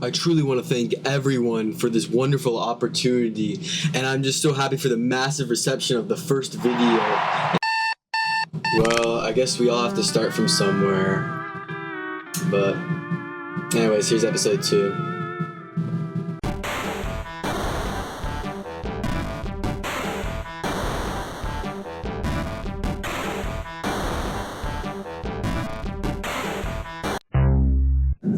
I truly want to thank everyone for this wonderful opportunity, and I'm just so happy for the massive reception of the first video. Well, I guess we all have to start from somewhere. But anyways, here's episode 2.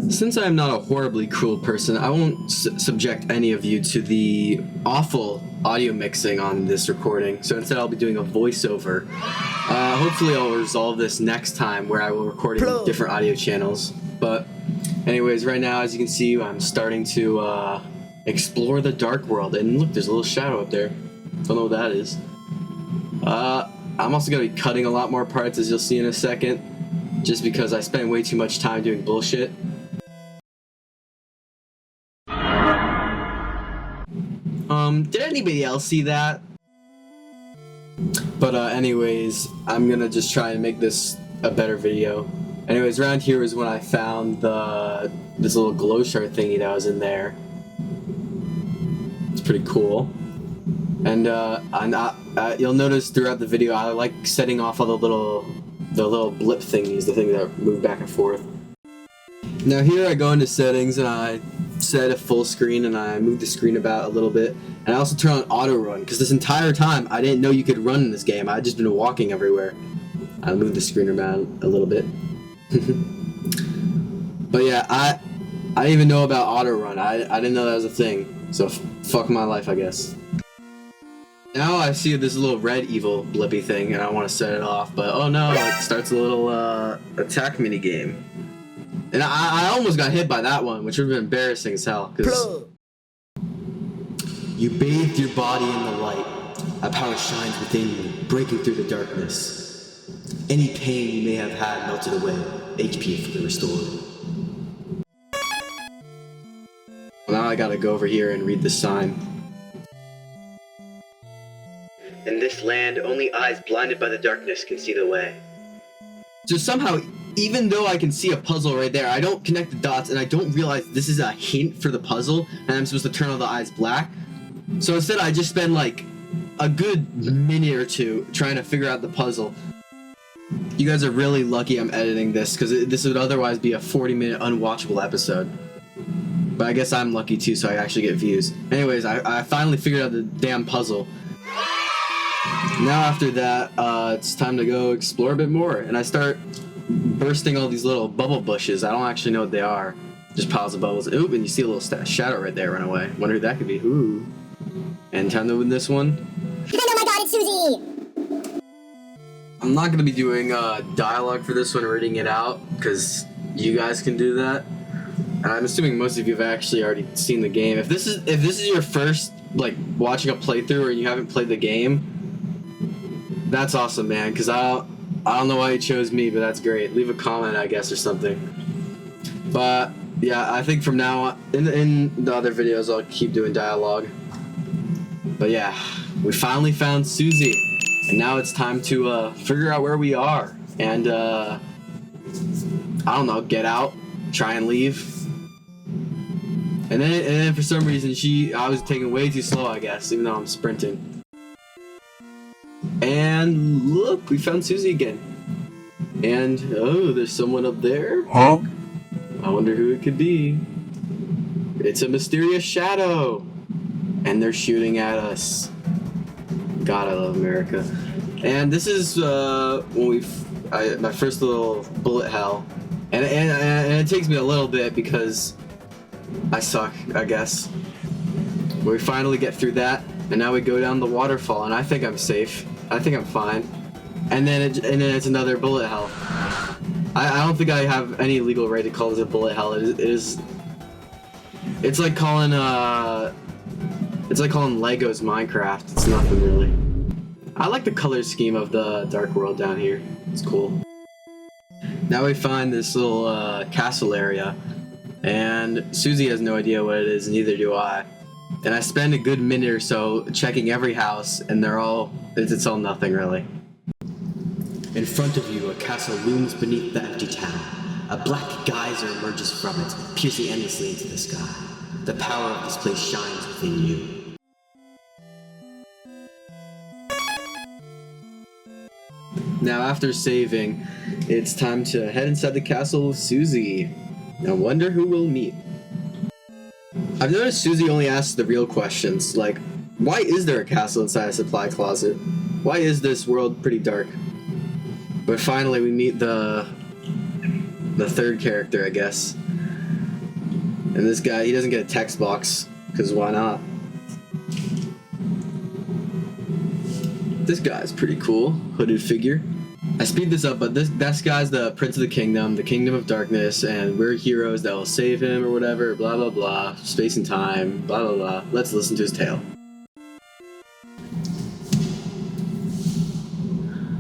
Since I am not a horribly cruel person, I won't subject any of you to the awful audio mixing on this recording, so instead I'll be doing a voiceover. Hopefully I'll resolve this next time where I will record it in different audio channels. But anyways, right now, as you can see, I'm starting to explore the dark world, and look, there's a little shadow up there. Don't know what that is. I'm also going to be cutting a lot more parts, as you'll see in a second, just because I spent way too much time doing bullshit. Did anybody else see that? But anyways, I'm gonna just try and make this a better video. Anyways, around here is when I found this little glow shard thingy that was in there. It's pretty cool. And you'll notice throughout the video I like setting off all the little blip thingies, the things that move back and forth. Now here I go into settings and I set a full screen and I move the screen about a little bit, and I also turn on auto run because this entire time I didn't know you could run in this game. I just been walking everywhere. I moved the screen around a little bit. But yeah, I didn't even know about auto run. I didn't know that was a thing, so fuck my life, I guess. Now I see this little red evil blippy thing and I want to set it off, but oh no, it starts a little attack mini game. And I almost got hit by that one, which would have been embarrassing as hell, because you bathed your body in the light. A power shines within you, breaking through the darkness. Any pain you may have had melted away, HP fully restored. Well, now I gotta go over here and read this sign. In this land, only eyes blinded by the darkness can see the way. So somehow, even though I can see a puzzle right there, I don't connect the dots and I don't realize this is a hint for the puzzle and I'm supposed to turn all the eyes black. So instead I just spend like a good minute or two trying to figure out the puzzle. You guys are really lucky I'm editing this, because this would otherwise be a 40-minute unwatchable episode. But I guess I'm lucky too, so I actually get views. Anyways, I finally figured out the damn puzzle. Now after that, it's time to go explore a bit more, and I start bursting all these little bubble bushes. I don't actually know what they are. Just piles of bubbles. Ooh, and you see a little shadow right there run away. Wonder who that could be. Ooh. And time to win this one. Oh my god, it's Susie! I'm not going to be doing dialogue for this one, reading it out, because you guys can do that. And I'm assuming most of you have actually already seen the game. If this is your first, like, watching a playthrough or you haven't played the game, that's awesome, man, because I don't know why you chose me, but that's great. Leave a comment, I guess, or something. But yeah, I think from now on, in the other videos, I'll keep doing dialogue. But yeah, we finally found Susie, and now it's time to figure out where we are, and I don't know, get out, try and leave. And then for some reason I was taking way too slow, I guess, even though I'm sprinting. And look, we found Susie again. And oh, there's someone up there. Huh? I wonder who it could be. It's a mysterious shadow. And they're shooting at us. God, I love America. And this is when my first little bullet hell. And it takes me a little bit because I suck, I guess. We finally get through that, and now we go down the waterfall, and I think I'm safe. I think I'm fine. And then it's another bullet hell. I don't think I have any legal right to call this a bullet hell. It's like calling Legos Minecraft. It's nothing really. I like the color scheme of the dark world down here. It's cool. Now we find this little castle area, and Susie has no idea what it is, neither do I. And I spend a good minute or so checking every house, and it's all nothing really. In front of you, a castle looms beneath the empty town. A black geyser emerges from it, piercing endlessly into the sky. The power of this place shines within you. Now, after saving, it's time to head inside the castle with Susie. I wonder who we'll meet. I've noticed Susie only asks the real questions, like, why is there a castle inside a supply closet? Why is this world pretty dark? But finally we meet the third character, I guess. And this guy, he doesn't get a text box, because why not? This guy's pretty cool, hooded figure. I speed this up, but this guy's the Prince of the Kingdom of Darkness, and we're heroes that will save him or whatever, blah blah blah, space and time, blah blah blah. Let's listen to his tale.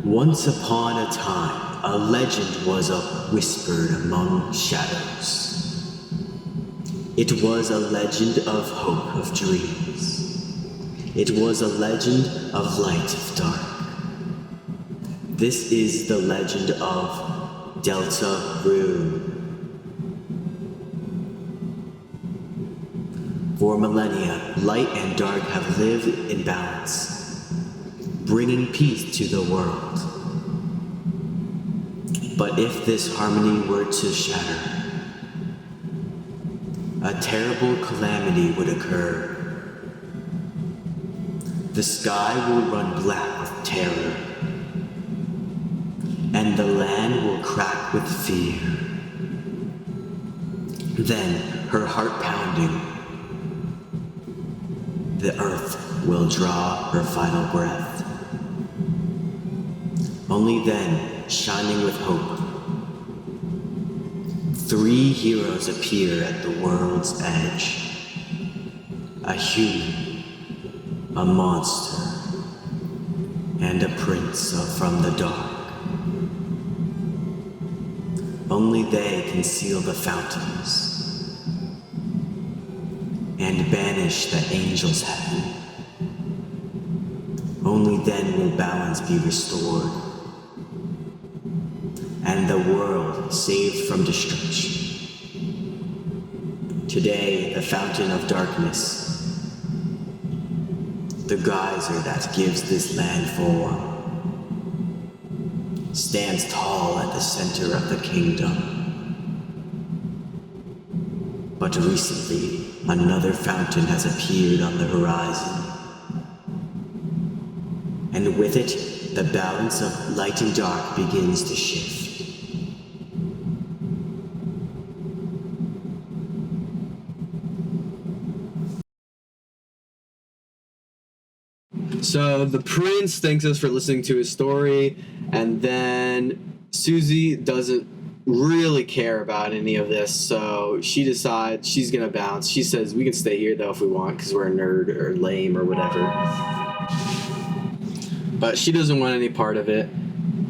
Once upon a time, a legend was whispered among shadows. It was a legend of hope, of dreams. It was a legend of light, of dark. This is the legend of Deltarune. For millennia, light and dark have lived in balance, bringing peace to the world. But if this harmony were to shatter, a terrible calamity would occur. The sky will run black with terror, and the land will crack with fear. Then, her heart pounding, the earth will draw her final breath. Only then, shining with hope, 3 heroes appear at the world's edge. A human, a monster, and a prince from the dark. Only they can seal the fountains and banish the angels' heaven. Only then will balance be restored and the world saved from destruction. Today, the fountain of darkness, the geyser that gives this land form, stands tall at the center of the kingdom. But recently, another fountain has appeared on the horizon. And with it, the balance of light and dark begins to shift. So the prince thanks us for listening to his story, and then Susie doesn't really care about any of this, so she decides she's gonna bounce. She says we can stay here though if we want because we're a nerd or lame or whatever. But she doesn't want any part of it.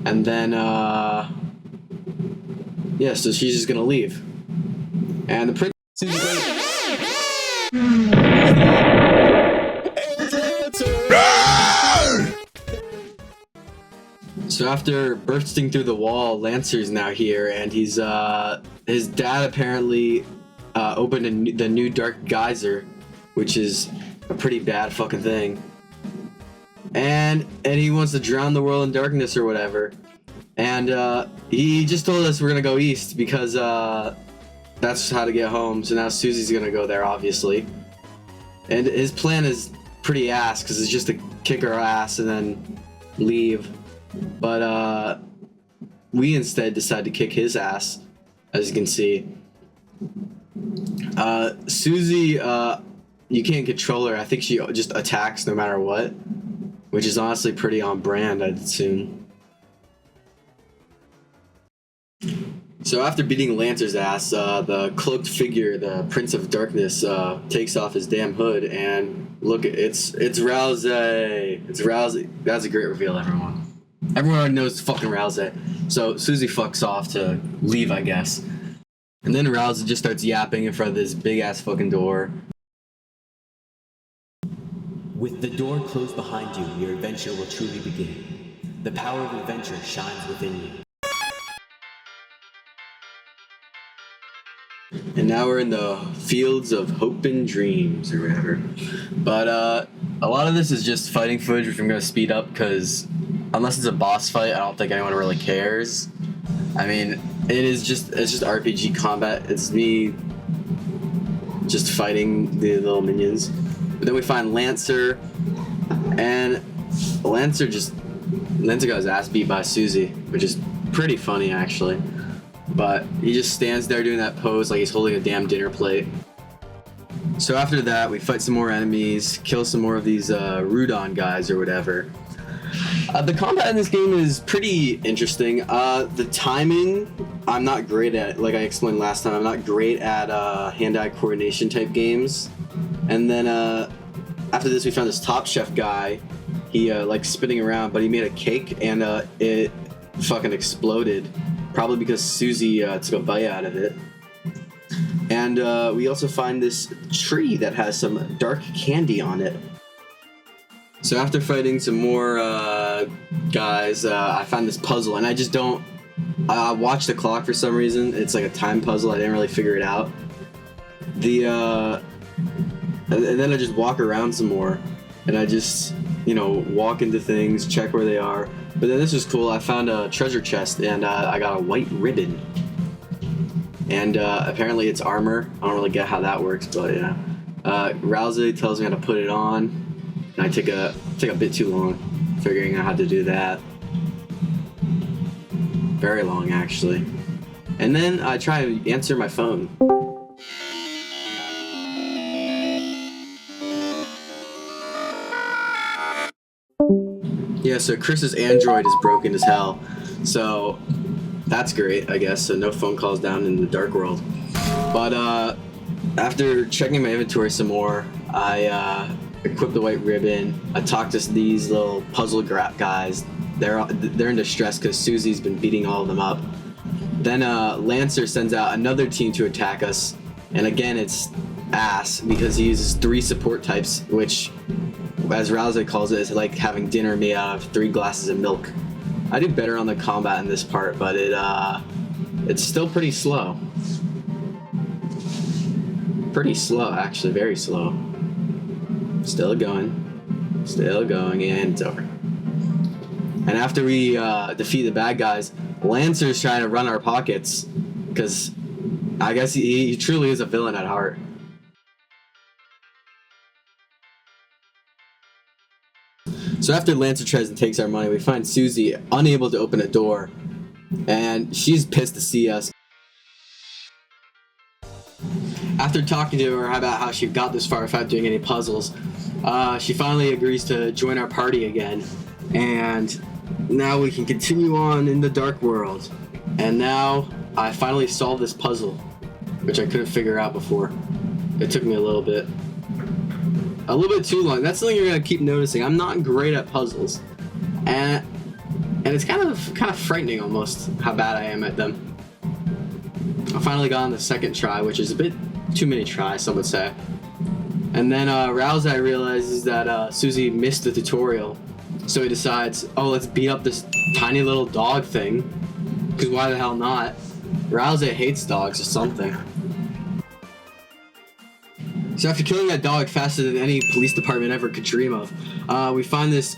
And then, yeah, so she's just gonna leave. And the prince... So after bursting through the wall, Lancer's now here, and he's, his dad apparently opened the new dark geyser, which is a pretty bad fucking thing. And he wants to drown the world in darkness or whatever. And he just told us we're gonna go east because that's how to get home. So now Susie's gonna go there, obviously. And his plan is pretty ass because it's just to kick her ass and then leave. But we instead decide to kick his ass, as you can see. Susie, you can't control her. I think she just attacks no matter what, which is honestly pretty on brand, I'd assume. So after beating Lancer's ass, the cloaked figure, the Prince of Darkness, takes off his damn hood, and look, it's Rousey. It's Rousey. That's a great reveal, everyone. Everyone already knows it's fucking Rousey. So Susie fucks off to leave, I guess. And then Rousey just starts yapping in front of this big-ass fucking door. With the door closed behind you, your adventure will truly begin. The power of adventure shines within you. And now we're in the fields of hope and dreams, or whatever. But a lot of this is just fighting footage, which I'm gonna speed up because unless it's a boss fight, I don't think anyone really cares. I mean, it's just RPG combat. It's me just fighting the little minions. But then we find Lancer, and Lancer got his ass beat by Susie, which is pretty funny actually. But he just stands there doing that pose like he's holding a damn dinner plate. So after that, we fight some more enemies, kill some more of these Rudon guys or whatever. The combat in this game is pretty interesting. The timing, I'm not great at. Like I explained last time, I'm not great at hand-eye coordination type games. And then after this, we found this Top Chef guy. He like spinning around, but he made a cake and it fucking exploded. Probably because Susie took a bite out of it. And we also find this tree that has some dark candy on it. So after fighting some more guys, I found this puzzle, and I just don't... I watched the clock for some reason. It's like a time puzzle. I didn't really figure it out. And then I just walk around some more, and I just, walk into things, check where they are. But then this was cool. I found a treasure chest, and I got a white ribbon. And apparently it's armor. I don't really get how that works, but yeah. Rousey tells me how to put it on, and I took a bit too long figuring out how to do that. Very long, actually. And then I try to answer my phone. Yeah, so Chris's Android is broken as hell, so that's great, I guess. So no phone calls down in the dark world. But after checking my inventory some more, I equipped the white ribbon. I talked to these little puzzle guys. They're in distress because Susie's been beating all of them up. Then Lancer sends out another team to attack us, and again it's ass because he uses 3 support types, which, as Rousey calls it, is like having dinner made out of 3 glasses of milk. I do better on the combat in this part, but it's still pretty slow. Pretty slow, actually, very slow. Still going, and it's over. And after we defeat the bad guys, Lancer's trying to run our pockets, because I guess he truly is a villain at heart. So after Lancer tries and takes our money, we find Susie unable to open a door, and she's pissed to see us. After talking to her about how she got this far without doing any puzzles, she finally agrees to join our party again, and now we can continue on in the dark world. And now I finally solved this puzzle, which I couldn't figure out before. It took me a little bit too long. That's something you're gonna keep noticing. I'm not great at puzzles, and it's kind of frightening almost how bad I am at them. I finally got on the second try, which is a bit too many tries, some would say. And then Rousey realizes that Susie missed the tutorial, so he decides, oh, let's beat up this tiny little dog thing, because why the hell not? Rousey hates dogs or something. So after killing that dog faster than any police department ever could dream of, we find this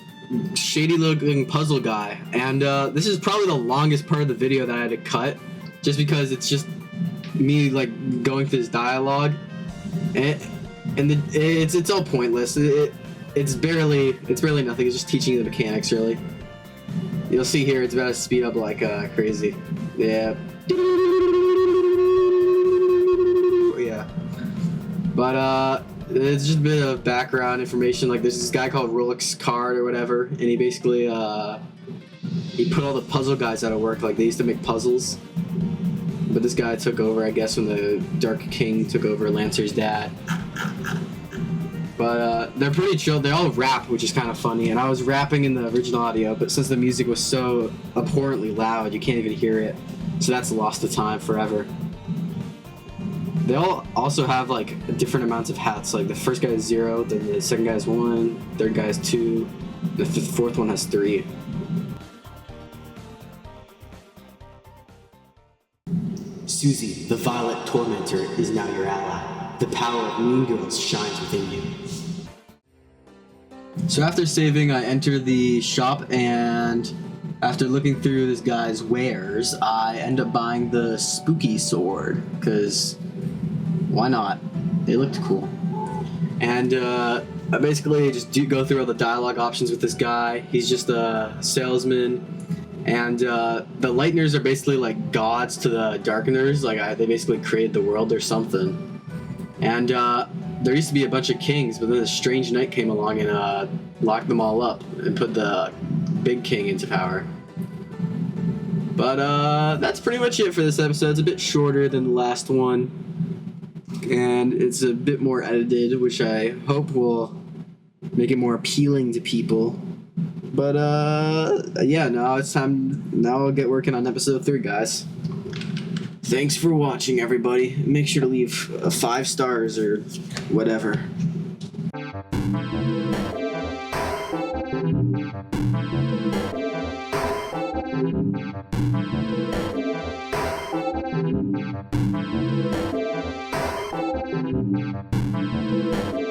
shady looking puzzle guy, and this is probably the longest part of the video that I had to cut, just because it's just me like going through this dialogue, and it's all pointless. It's barely nothing. It's just teaching the mechanics, really. You'll see here it's about to speed up like crazy. Yeah. Yeah. But it's just a bit of background information. Like there's this guy called Rolex Card or whatever, and he basically he put all the puzzle guys out of work. Like they used to make puzzles, but this guy took over, I guess, when the Dark King took over Lancer's dad. But they're pretty chill. They all rap, which is kind of funny. And I was rapping in the original audio, but since the music was so abhorrently loud, you can't even hear it. So that's lost to time forever. They all also have like different amounts of hats. Like the first guy is 0, then the second guy is 1, third guy is 2, the fourth one has 3. Susie, the Violet Tormentor, is now your ally. The power of Mean Girls shines within you. So after saving, I enter the shop, and after looking through this guy's wares, I end up buying the spooky sword, because why not? They looked cool. And I basically just go through all the dialogue options with this guy. He's just a salesman. And the Lighteners are basically like gods to the Darkeners. Like they basically created the world or something. And there used to be a bunch of kings, but then a strange knight came along and locked them all up and put the big king into power. But that's pretty much it for this episode. It's a bit shorter than the last one, and it's a bit more edited, which I hope will make it more appealing to people. But yeah, now it's time. Now I'll get working on episode 3, guys. Thanks for watching, everybody. Make sure to leave 5 stars or whatever.